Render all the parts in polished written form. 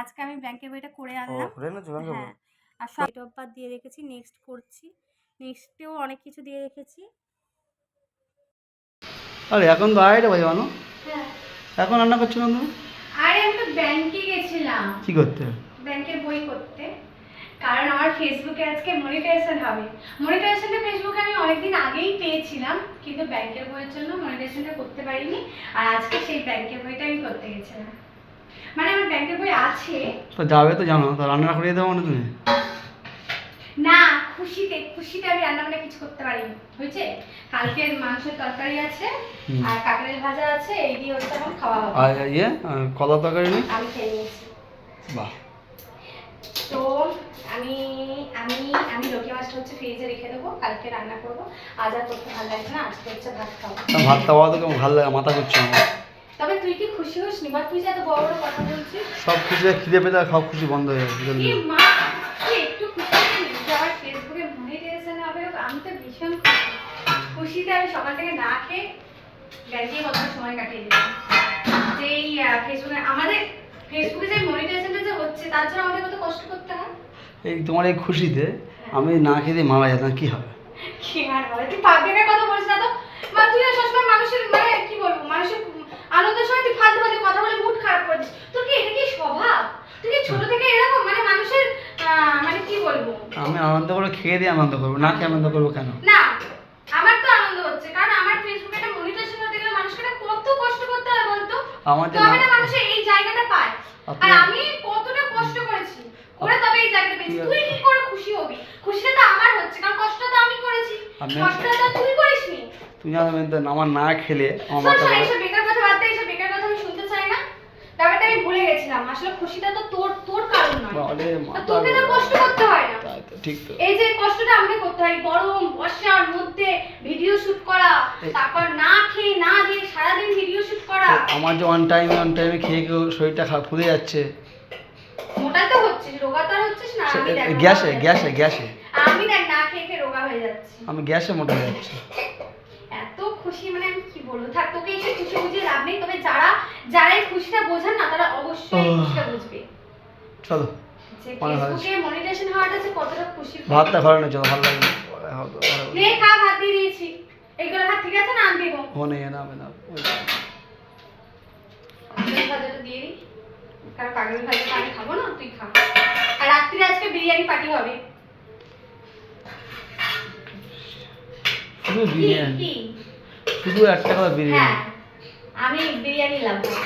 আজকে আমি ব্যাংকের বইটা করে আনলাম। হ্যাঁ, আর সব ডেট অফ বার্থ দিয়ে রেখেছি, নেক্সট করছি, নেক্সটেও অনেক কিছু দিয়ে রেখেছি। আরে এখন তো আড়াইটা বাজে বানো। হ্যাঁ, এখন রান্না করছো না তুমি? আরে আমি তো ব্যাংকে গেছিলাম। কি করতে? ব্যাংকের বই করতে, কারণ আমার ফেসবুকে আজকে মনিটাইজেশন হবে। মনিটাইজেশনটা ফেসবুকে আমি অনেকদিন আগেই পেয়েছিলাম, কিন্তু ব্যাংকের বইয়ের জন্য মনিটাইজেশনটা করতে পারিনি। আর আজকে সেই ব্যাংকের বইটা আমি করতে গেছিলাম। মানে আমার ব্যাংকের বই আছে। তো যাবে তো জানো, তো রান্না করিয়ে দেবো না তুমি? না, খুশিতে আমি রান্না বান্না কিছু করতে পারিনি, বুঝছে? কালকের মাংসের তরকারি আছে আর কাঁকড়ের ভাজা আছে, এই দিয়ে হচ্ছে এখন খাওয়া হবে। আর কলা তরকারি নেই? আমি খেয়ে নিয়েছি। বাহ। তো আমি আমি আমি লোকে মাছটা হচ্ছে ফ্রিজে রেখে দেবো, কালকে রান্না করবো। আজ আর করতে ভালো লাগছে না, আজকে হচ্ছে ভাত খাবো। ভাত খাওয়া তো কেমন ভালো লাগে, মাথা করছে আমার। তবে তুই কি খুশি হসনি? বা তুই যে এত বড় বড় কথা বলছিস। সব কিছু খিদে পেতে সব খুশি বন্ধ হয়ে গেছে। কি মা, তুই একটু খুশি হসনি যে আমার ফেসবুকে মনিটাইজেশন হবে? আমি তো ভীষণ খুশি। খুশিতে আমি সকাল থেকে না খেয়ে ব্যাংকে কত সময় কাটিয়ে দিলাম। যে এই ফেসবুকে আমাদের ফেসবুকে যে মনিটাইজেশনটা যে হচ্ছে, তার জন্য আমাদের কত কষ্ট করতে হয়। এই তোমার এই খুশিতে আমি না খেতে মারা যেতাম, কি হবে? কি আর হবে? তুই পাবলিকের কথা বলিস না তো। মা, তুই সবসময় মানুষের মানে কি বলবো, মানুষের আনন্দের সময় তুই ফালতু ফালতু কথা বলে মুড খারাপ করে দিস। তোর কি এটা কি স্বভাব? তুই কি ছোট থেকে এরকম মানে মানুষের মানে কি বলবো? আমি আনন্দ করে খেয়ে দিয়ে আনন্দ করবো, না খেয়ে আনন্দ করবো কেন? না, আমার তো আনন্দ হচ্ছে, কারণ আমার ফেসবুকে একটা মনিটাইজেশন হতে গেলে মানুষকে কত কষ্ট করতে হয় বলতো। আমাদের তবে না মানুষের এই জায়গাটা পায়। আর আমি কতটা কষ্ট করেছি, করে তবে এই জায়গাটা পেয়েছি। তুই কি করে খুশি হবি? খুশিটা তো আমার হচ্ছে, কারণ কষ্টটা তো আমি করেছি, কষ্টটা তো তুই করিসনি। তুই জানো আমার না খেলে আমার মাথা এইসব বেকার কথা বাদ দে, এইসব বেকার কথা আমি শুনতে চাই না। ব্যাপারটা আমি ভুলে গেছিলাম, আসলে খুশিটা তো তোর কারণ নয়। তোকে তো কষ্ট করতে হয় না। ঠিক তো। এই যে কষ্টটা আমাকে করতে হয়, গরম বর্ষার মধ্যে ভিডিও শুট করা, তারপর না খেয়ে না দিয়ে সারাদিন ভিডিও শুট করা। আমার যে অন টাইমে খেয়ে শরীরটা ফুলে যাচ্ছে। মোটা তো হচ্ছিস, রোগা তো হচ্ছিস না। আমি দেখ গ্যাসে আমি দেখ না খেয়ে খেয়ে রোগা হয়ে যাচ্ছি। আমি গ্যাসে মোটা হয়ে যাচ্ছি। এত খুশি মানে আমি কি বলবো, থাক, তোকে এসে খুশি বুঝিয়ে লাভ নেই। তবে যারা এই খুশিটা বোঝেন না, তারা অবশ্যই এই খুশিটা বুঝবে। চলো, যে ফেসবুকে মনিটাইজেশন হওয়াটা যে কতটা খুশি। ভাতটা ঘরে না, চলো, ভালো লাগে নে খা, ভাত দিয়ে দিয়েছি। এইগুলো ভাত ঠিক আছে না? আন দেবো। না ভাজাটা দিয়ে দিই, কারণ কাগজের ভাজাটা আমি খাবো না, তুই খা। আর রাত্রিরে আজকে বিরিয়ানি পার্টি হবে। শুধু বিরিয়ানি? শুধু একটা কথা বিরিয়ানি? হ্যাঁ, আমি বিরিয়ানি লাভার,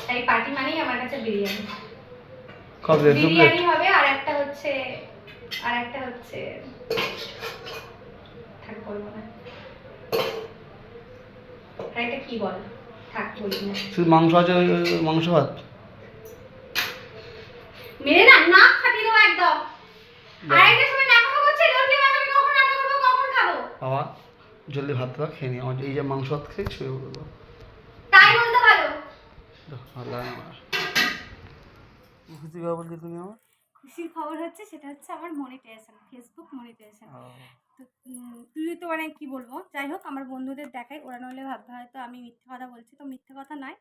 তাই পার্টি মানেই আমার কাছে বিরিয়ানি। কবে বিরিয়ানি হবে, আর একটা হচ্ছে থাক বলবো না। আর এটা কি বল, থাক বলি না। শুধু মাংস আছে, মাংস ভাত মেরে না ফাটিয়ে দেবো একদম। আর একটা সময় না খাবো করছে, রোটি মাছ আমি কখন রান্না করবো, কখন খাবো? বাবা জলদি ভাতটা খেয়ে নি, আমার এই যে মাংস ভাত খেয়ে শুয়ে পড়বো। তাই বলতে ভালো। ভালো লাগে আমার। খুশি খবর বলছি তুমি আমার? খুশির খবর হচ্ছে, সেটা হচ্ছে আমার মনিটাইজেশন, ফেসবুক মনিটাইজেশন। তো তুই তো মানে কি বলবো, যাই হোক, আমার বন্ধুদের দেখাই, ওরা নইলে ভাববে হয়তো আমি মিথ্যে কথা বলছি, তো মিথ্যে কথা নয়।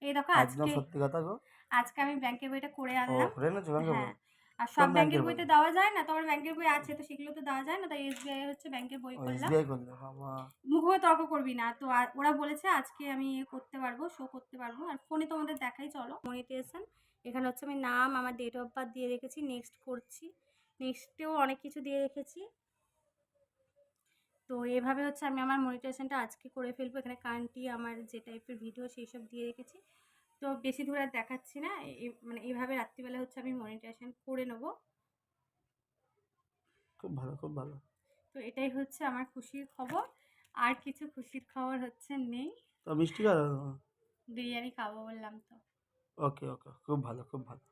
এই দেখো, একদম সত্যি কথা গো। আজকে আমি ব্যাংকের বইটা করে আনলাম। হ্যাঁ, আর সব ব্যাংকের বইতে দেওয়া যায় না, তো আমার ব্যাংকের বই আছে, তো সেগুলো তো দেওয়া যায় না, তাই এসবিআই হচ্ছে ব্যাংকের বই করলাম। মুখে তর্ক করবি না তো। ওরা বলেছে আজকে আমি করতে পারবো, শো করতে পারবো। আর ফোনে তোমাদের দেখাই, চলো। মনিটাইজেশন, এখানে হচ্ছে আমি নাম, আমার ডেট অফ বার্থ দিয়ে রেখেছি, নেক্সট করছি, নেক্সটেও অনেক কিছু দিয়ে রেখেছি। তো এভাবে হচ্ছে আমি আমার মনিটাইজেশনটা আজকে করে ফেলবো। এখানে কান্ট্রি, আমার যে টাইপের ভিডিও সেই সব দিয়ে রেখেছি। তো বেশি দূর আর দেখাচ্ছি না, মানে এইভাবে রাত্রিবেলা হচ্ছে আমি মনিটাইজেশন করে নেব। খুব ভালো, খুব ভালো। তো এটাই হচ্ছে আমার খুশির খবর, আর কিছু খুশির খবর হচ্ছে নেই। তো মিষ্টি খাওয়া, বিরিয়ানি খাবো বললাম তো। ওকে, খুব ভালো, খুব ভালো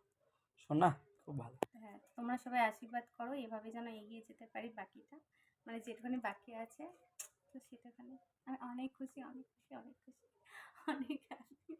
শোনা, খুব ভালো। হ্যাঁ, তোমরা সবাই আশীর্বাদ করো, এভাবে যেন এগিয়ে যেতে পারি বাকিটা, মানে যেটুখানি বাকি আছে, তো সেটাখানে আমি অনেক খুশি, অনেক খুশি, অনেক খুশি, অনেক খুশি।